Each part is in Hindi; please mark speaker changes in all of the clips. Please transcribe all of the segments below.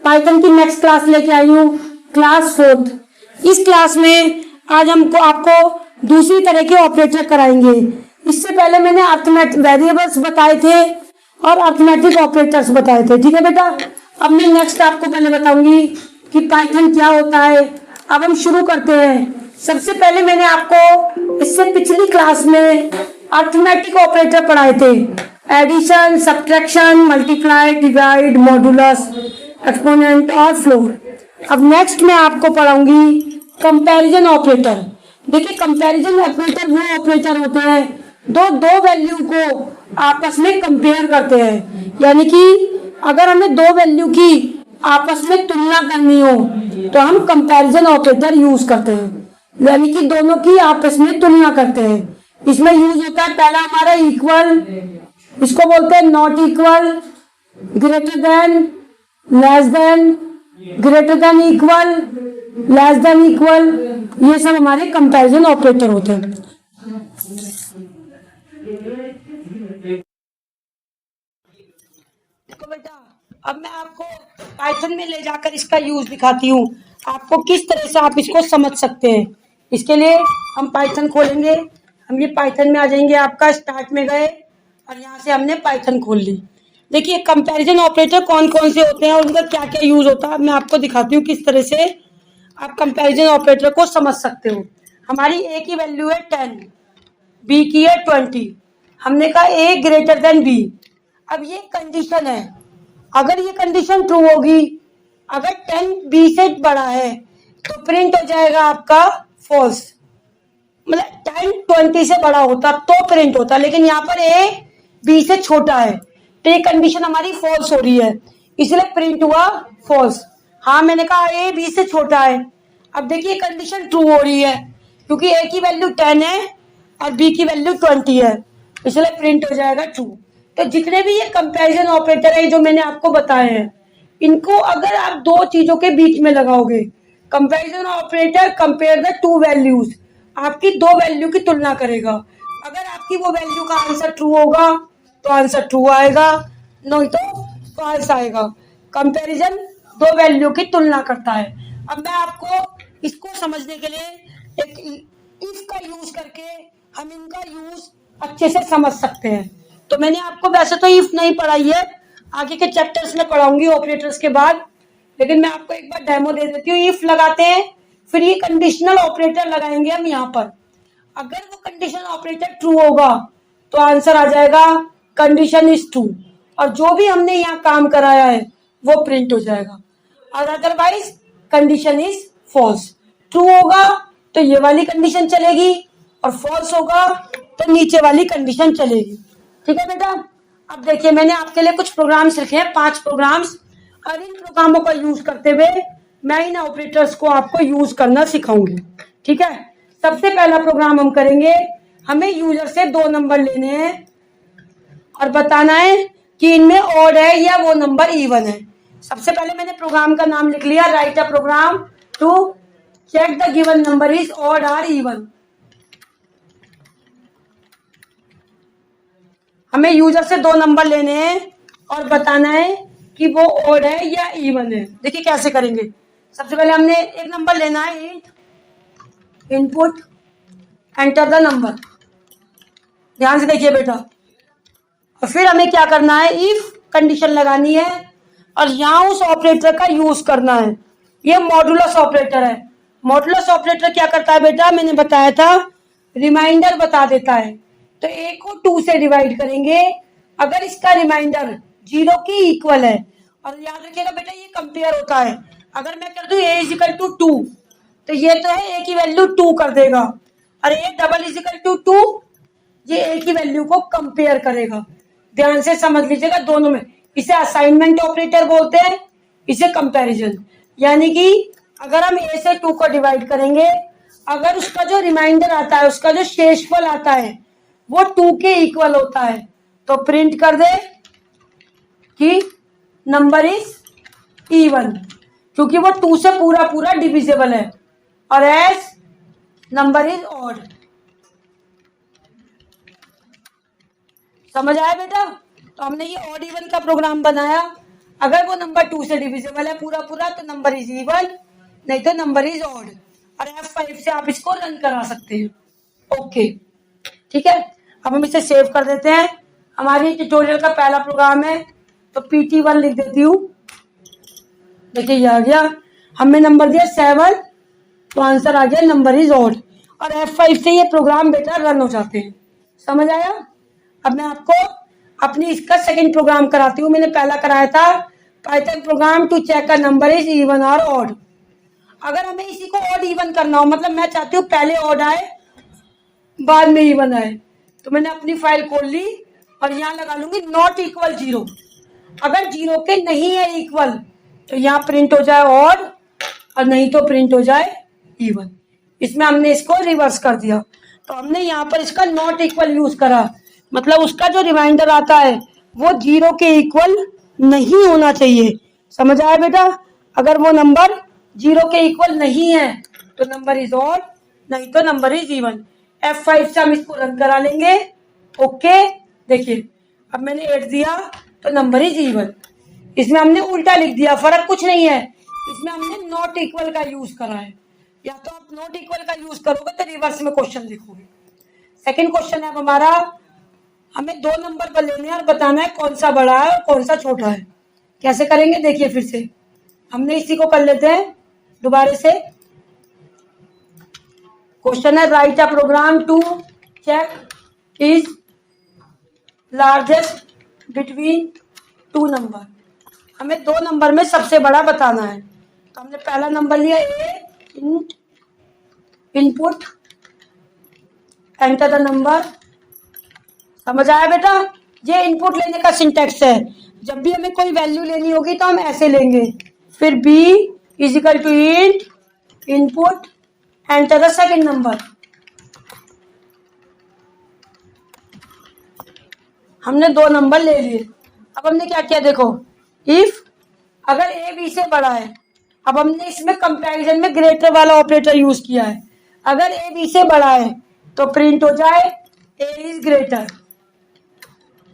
Speaker 1: पाइथन की नेक्स्ट क्लास लेके आई हूँ, क्लास 4th। इस क्लास में आज हमको आपको दूसरी तरह के ऑपरेटर कराएंगे। इससे पहले मैंने अरिथमेटिक वेरिएबल्स बताए थे और अरिथमेटिक ऑपरेटर्स बताए थे, ठीक है बेटा। अब मैं नेक्स्ट आपको पहले बताऊंगी कि पाइथन क्या होता है। अब हम शुरू करते हैं। सबसे पहले मैंने आपको इससे पिछली क्लास में अरिथमेटिक ऑपरेटर पढ़ाए थे, addition, subtraction, multiply, divide, modulus, exponent और फ्लोर। अब नेक्स्ट मैं आपको पढ़ाऊंगी कंपैरिजन ऑपरेटर। देखिए, कंपैरिजन ऑपरेटर वो ऑपरेटर होते हैं दो वैल्यू को आपस में कंपेयर करते हैं। यानी कि अगर हमें दो वैल्यू की आपस में तुलना करनी हो तो हम कंपैरिजन ऑपरेटर यूज करते हैं, यानी कि दोनों की आपस में तुलना करते हैं। इसमें यूज होता है पहला हमारा इक्वल, इसको बोलते हैं not equal, greater than, less than, greater than equal, less than equal. ये सब हमारे कंपैरिजन ऑपरेटर होते हैं। देखो बेटा, अब मैं आपको पाइथन में ले जाकर इसका यूज दिखाती हूँ, आपको किस तरह से आप इसको समझ सकते हैं। इसके लिए हम पाइथन खोलेंगे। हम ये पाइथन में आ जाएंगे, आपका स्टार्ट में गए और यहाँ से हमने पाइथन खोल ली। देखिए, कंपैरिजन ऑपरेटर कौन कौन से होते हैं और उनका क्या क्या यूज होता है, मैं आपको दिखाती हूँ किस तरह से आप कंपैरिजन ऑपरेटर को समझ सकते हो। हमारी ए की वैल्यू है 10, बी की है 20। हमने कहा ए ग्रेटर देन बी। अब ये कंडीशन है, अगर ये कंडीशन ट्रू होगी, अगर 10 बी से बड़ा है तो प्रिंट हो जाएगा आपका फॉल्स। मतलब 10 20 से बड़ा होता तो प्रिंट होता, लेकिन यहाँ पर ए बी से छोटा है तो ये कंडीशन हमारी फॉल्स हो रही है, इसलिए प्रिंट हुआ फॉल्स। हाँ, मैंने कहा ए बी से छोटा है। अब देखिए कंडीशन ट्रू हो रही है क्योंकि ए की वैल्यू 10 है और बी की वैल्यू 20 है, इसलिए प्रिंट हो जाएगा ट्रू। तो जितने भी ये कंपैरिजन ऑपरेटर है जो मैंने आपको बताए हैं, इनको अगर आप दो चीजों के बीच में लगाओगे, comparison operator compare the two values, आपकी दो वैल्यू की तुलना करेगा। अगर आपकी वो वैल्यू का आंसर ट्रू होगा तो आंसर ट्रू आएगा, नहीं तो फॉल्स आएगा। कंपैरिजन दो वैल्यू की तुलना करता है। अब मैं आपको इसको समझने के लिए एक इफ का यूज करके हम इनका यूज अच्छे से समझ सकते हैं। तो मैंने आपको वैसे तो इफ नहीं पढ़ाई है, आगे के चैप्टर्स में पढ़ाऊंगी ऑपरेटर्स के बाद, लेकिन मैं आपको एक बार डेमो दे देती हूँ। इफ लगाते हैं, फिर ये कंडीशनल ऑपरेटर लगाएंगे हम यहाँ पर। अगर वो कंडीशनल ऑपरेटर ट्रू होगा तो आंसर आ जाएगा कंडीशन इज ट्रू, और जो भी हमने यहाँ काम कराया है वो प्रिंट हो जाएगा। और otherwise condition is false. True होगा तो ये वाली कंडीशन चलेगी और फॉल्स होगा तो नीचे वाली कंडीशन चलेगी। ठीक है बेटा। अब देखिए, मैंने आपके लिए कुछ प्रोग्राम्स लिखे हैं, 5 प्रोग्राम्स, और इन प्रोग्रामों का यूज करते हुए मैं इन ऑपरेटर्स को आपको यूज करना सिखाऊंगी। ठीक है। सबसे पहला प्रोग्राम हम करेंगे, हमें यूजर से 2 नंबर लेने हैं और बताना है कि इनमें ऑड है या वो नंबर इवन है। सबसे पहले मैंने प्रोग्राम का नाम लिख लिया, write a program to check the given number is odd और इवन। हमें यूजर से 2 नंबर लेने हैं और बताना है कि वो ऑड है या इवन है। देखिए कैसे करेंगे। सबसे पहले हमने एक नंबर लेना है, int input enter the number. ध्यान से देखिए बेटा। और फिर हमें क्या करना है, इफ कंडीशन लगानी है और यहां उस ऑपरेटर का यूज करना है। ये मॉडुलस ऑपरेटर है। मॉडुलस ऑपरेटर क्या करता है बेटा, मैंने बताया था, रिमाइंडर बता देता है। तो ए को 2 से डिवाइड करेंगे अगर इसका रिमाइंडर 0 की इक्वल है। और याद रखिएगा बेटा, ये कंपेयर होता है। अगर मैं कर दूं a इज इक्वल टू 2 तो ये तो है a की वैल्यू 2 कर देगा, और a double is equal to 2 ये a की वैल्यू को कंपेयर करेगा। ध्यान से समझ लीजिएगा दोनों में। इसे असाइनमेंट ऑपरेटर बोलते हैं, इसे कंपैरिजन। यानी कि अगर हम a से 2 को डिवाइड करेंगे, अगर उसका जो रिमाइंडर आता है, उसका जो शेषफल आता है वो 2 के इक्वल होता है तो प्रिंट कर दे कि नंबर इज इवन, क्योंकि वो 2 से पूरा पूरा डिविजिबल है। और एज नंबर इज ऑड। समझ आया बेटा। तो हमने ये ऑड इवन का प्रोग्राम बनाया। अगर वो नंबर 2 से डिविजिबल है पूरा पूरा तो नंबर इज इवन, नहीं तो नंबर इज ऑड। और F5 से आप इसको रन करा सकते हैं। ओके ठीक है, अब हम इसे सेव कर देते हैं। हमारी ट्यूटोरियल का पहला प्रोग्राम है तो PT1 लिख देती हूँ। देखिए ये आ गया, हमने नंबर दिया 7 तो आंसर आ गया नंबर इज ऑड। और F5 से ये प्रोग्राम बेटा रन हो जाते हैं। समझ आया? अब मैं आपको अपनी इसका सेकंड प्रोग्राम कराती हूँ। मैंने पहला कराया था पाइथन प्रोग्राम टू चेक का नंबर इज इवन और ऑड। अगर हमें इसी को ऑड इवन करना हो, मतलब मैं चाहती हूँ पहले ऑड आए बाद में इवन आए, तो मैंने अपनी फाइल खोल ली और यहाँ लगा लूंगी नॉट इक्वल 0। अगर 0 के नहीं है इक्वल तो यहाँ प्रिंट हो जाए ऑड और नहीं तो प्रिंट हो जाए इवन। इसमें हमने इसको रिवर्स कर दिया, तो हमने यहाँ पर इसका नॉट इक्वल यूज करा, मतलब उसका जो रिमाइंडर आता है वो 0 के इक्वल नहीं होना चाहिए। समझ आया बेटा? अगर वो नंबर 0 के इक्वल नहीं है तो नंबर इज ऑड, नहीं तो नंबर इज इवन। F5 से हम इसको रन करा लेंगे। ओके देखिए अब मैंने 8 दिया तो नंबर इज इवन। इसमें हमने उल्टा लिख दिया, फर्क कुछ नहीं है, इसमें हमने नॉट इक्वल का यूज करा है। या तो आप नॉट इक्वल का यूज करोगे तो रिवर्स में क्वेश्चन लिखोगे। सेकंड क्वेश्चन है हमारा, हमें 2 नंबर पर लेने हैं और बताना है कौन सा बड़ा है और कौन सा छोटा है। कैसे करेंगे देखिए, फिर से हमने इसी को कर लेते हैं दोबारा से। क्वेश्चन है write a program to check is largest between 2 number. हमें 2 नंबर में सबसे बड़ा बताना है। तो हमने पहला नंबर लिया ए, इनपुट एंटर द नंबर। समझ आया बेटा? ये इनपुट लेने का सिंटेक्स है। जब भी हमें कोई वैल्यू लेनी होगी तो हम ऐसे लेंगे, फिर b is equal to int input enter the second number. हमने 2 नंबर ले लिए। अब हमने क्या किया देखो, इफ अगर a b से बड़ा है, अब हमने इसमें कंपैरिजन में ग्रेटर वाला ऑपरेटर यूज किया है। अगर a b से बड़ा है तो प्रिंट हो जाए a इज ग्रेटर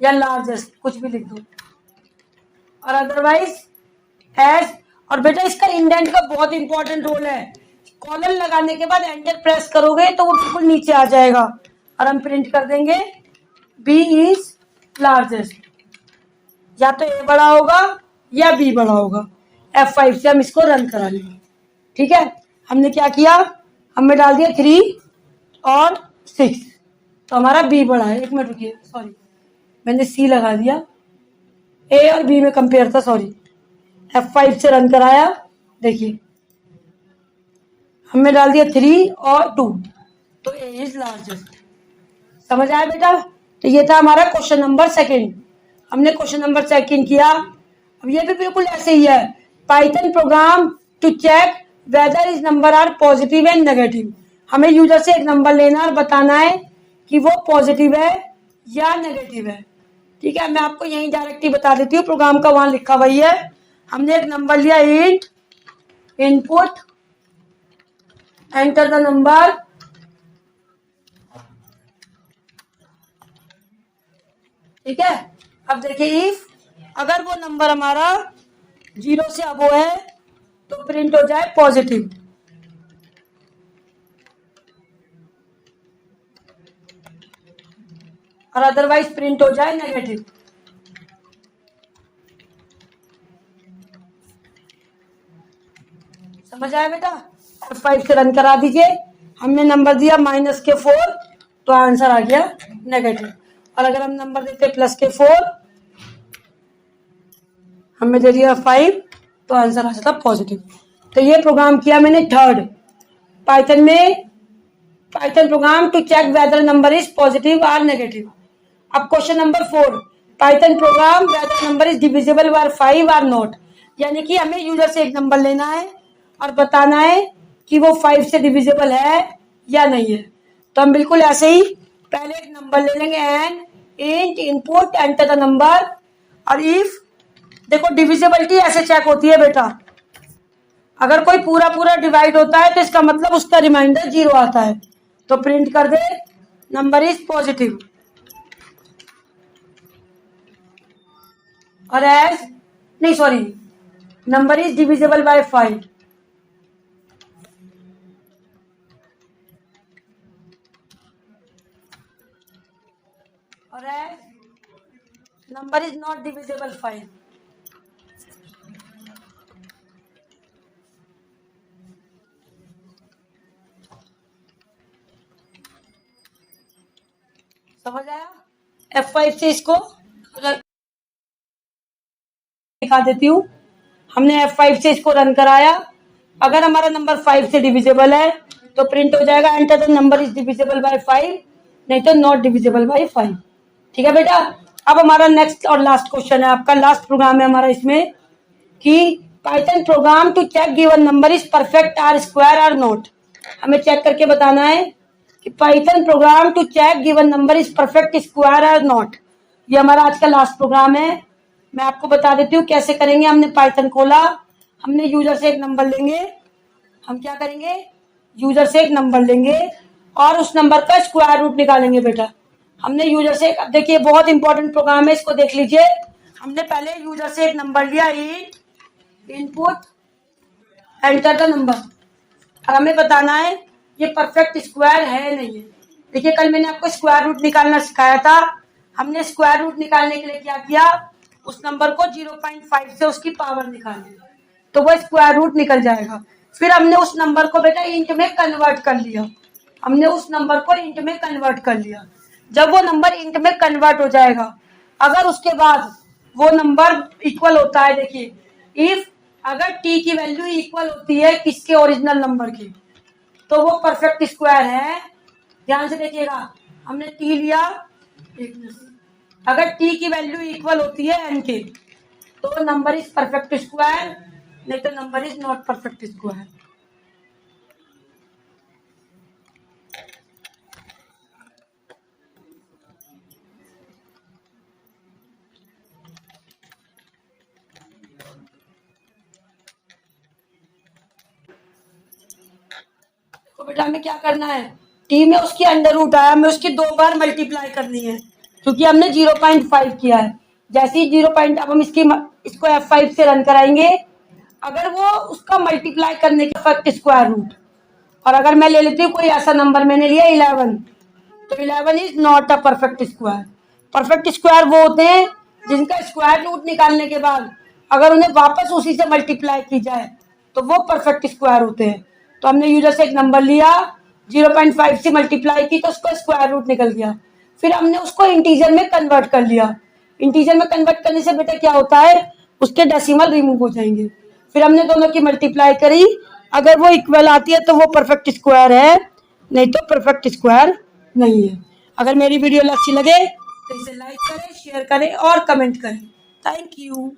Speaker 1: या लार्जेस्ट, कुछ भी लिख दो, और अदरवाइज एज। और बेटा इसका इंडेंट का बहुत इंपॉर्टेंट रोल है। कॉलन लगाने के बाद एंटर प्रेस करोगे तो वो बिल्कुल नीचे आ जाएगा और हम प्रिंट कर देंगे b इज लार्जेस्ट। या तो a बड़ा होगा या b बड़ा होगा। F5 से हम इसको रन करा लेंगे। ठीक है, हमने क्या किया, हमने डाल दिया 3 और 6 तो हमारा b बड़ा है। एक मिनट रुकिए, सॉरी मैंने C लगा दिया, A और B में कंपेयर था, सॉरी। F5 से रन कराया, देखिए हमने डाल दिया 3 और 2 तो A इज लार्जेस्ट। समझ आया बेटा? तो ये था हमारा क्वेश्चन नंबर सेकंड। हमने क्वेश्चन नंबर सेकंड किया। अब ये भी बिल्कुल ऐसे ही है, Python program to check whether is number are positive and negative. हमें यूजर से एक नंबर लेना और बताना है कि वो पॉजिटिव है या नेगेटिव है। ठीक है, मैं आपको यही डायरेक्टली बता देती हूँ, प्रोग्राम का वहां लिखा हुआ है। हमने एक नंबर लिया int input enter the number. ठीक है, अब देखिए इफ अगर वो नंबर हमारा 0 से अबो है तो प्रिंट हो जाए पॉजिटिव, और अदरवाइज प्रिंट हो जाए नेगेटिव। समझ आया बेटा? F5 से रन करा दीजिए। हमने नंबर दिया -4 तो आंसर आ गया नेगेटिव, और अगर हम नंबर देते +4 हमने दे दिया 5 तो आंसर आ जाता पॉजिटिव। तो ये प्रोग्राम किया मैंने थर्ड पाइथन में, Python program to check whether number is positive और नेगेटिव। अब question number 4, Python program whether number is divisible by 5 और नॉट। यानी कि हमें यूजर से एक नंबर लेना है और बताना है कि वो 5 से डिविजिबल है या नहीं है। तो हम बिल्कुल ऐसे ही पहले एक नंबर ले लेंगे n int input enter the number. और इफ देखो डिविजिबिलिटी ऐसे चेक होती है बेटा, अगर कोई पूरा पूरा डिवाइड होता है तो इसका मतलब उसका रिमाइंडर 0 आता है, तो प्रिंट कर दे नंबर इज पॉजिटिव। और एज नहीं sorry, number is divisible by 5। और नंबर इज नॉट डिविजिबल 5। समझ आया? F5 से इसको दिखा देती हूँ। हमने F5 से इसको रन कराया। अगर हमारा नंबर 5 से डिविजिबल है तो प्रिंट हो जाएगा enter the number is divisible by 5, नहीं तो नॉट डिविजिबल बाय 5। ठीक है बेटा। अब हमारा नेक्स्ट और लास्ट क्वेश्चन है, आपका लास्ट प्रोग्राम है हमारा इसमें कि Python program to check given number is perfect or square or not. हमें चेक करके बताना है कि Python program to check given number is perfect square or not. ये हमारा आज का लास्ट प्रोग्राम है। मैं आपको बता देती हूँ कैसे करेंगे। हमने पाइथन खोला, हमने यूजर से एक नंबर लेंगे। हम क्या करेंगे, यूजर से एक नंबर लेंगे और उस नंबर का स्क्वायर रूट निकालेंगे बेटा। हमने यूजर से, अब देखिए बहुत इंपॉर्टेंट प्रोग्राम है, इसको देख लीजिए। हमने पहले यूजर से एक नंबर लिया, इनपुट एंटर द नंबर, और हमें बताना है ये परफेक्ट स्क्वायर है नहीं है। देखिए कल मैंने आपको स्क्वायर रूट निकालना सिखाया था। हमने स्क्वायर रूट निकालने के लिए क्या किया, उस नंबर को 0.5 से उसकी पावर निकाली तो वो स्क्वायर रूट निकल जाएगा। फिर हमने उस नंबर को बेटा इंट में कन्वर्ट कर लिया। हमने उस नंबर को इंट में कन्वर्ट कर लिया। जब वो नंबर इंट में कन्वर्ट हो जाएगा, अगर उसके बाद वो नंबर इक्वल होता है, देखिए इफ अगर टी की वैल्यू इक्वल होती है किसके, ओरिजिनल नंबर की, तो वो परफेक्ट स्क्वायर है। ध्यान से देखिएगा, हमने टी लिया, अगर टी की वैल्यू इक्वल होती है एन के तो नंबर इज परफेक्ट स्क्वायर, नहीं तो number is not perfect square. तो बेटा हमें क्या करना है, टी में उसकी अंडर रूट आया, हमें उसकी 2 बार मल्टीप्लाई करनी है क्योंकि हमने 0.5 किया है। जैसे ही 0. अब हम इसको F5 से रन कराएंगे। अगर वो उसका मल्टीप्लाई करने के परफेक्ट स्क्वायर रूट, और अगर मैं ले लेती हूँ कोई ऐसा नंबर, मैंने लिया 11, तो 11 is not a perfect square. Perfect square वो होते हैं जिनका स्क्वायर रूट निकालने के बाद अगर उन्हें वापस उसी से मल्टीप्लाई की जाए तो वो परफेक्ट स्क्वायर होते हैं। तो हमने यूजर से एक नंबर लिया, 0.5 से मल्टीप्लाई की तो उसका स्क्वायर रूट निकल गया। फिर हमने उसको इंटीजर में कन्वर्ट कर लिया। इंटीजर में कन्वर्ट करने से बेटा क्या होता है, उसके डेसिमल रिमूव हो जाएंगे। फिर हमने दोनों की मल्टीप्लाई करी, अगर वो इक्वल आती है तो वो परफेक्ट स्क्वायर है, नहीं तो परफेक्ट स्क्वायर नहीं है। अगर मेरी वीडियो अच्छी लगे तो इसे लाइक करें, शेयर करें और कमेंट करें। Thank you.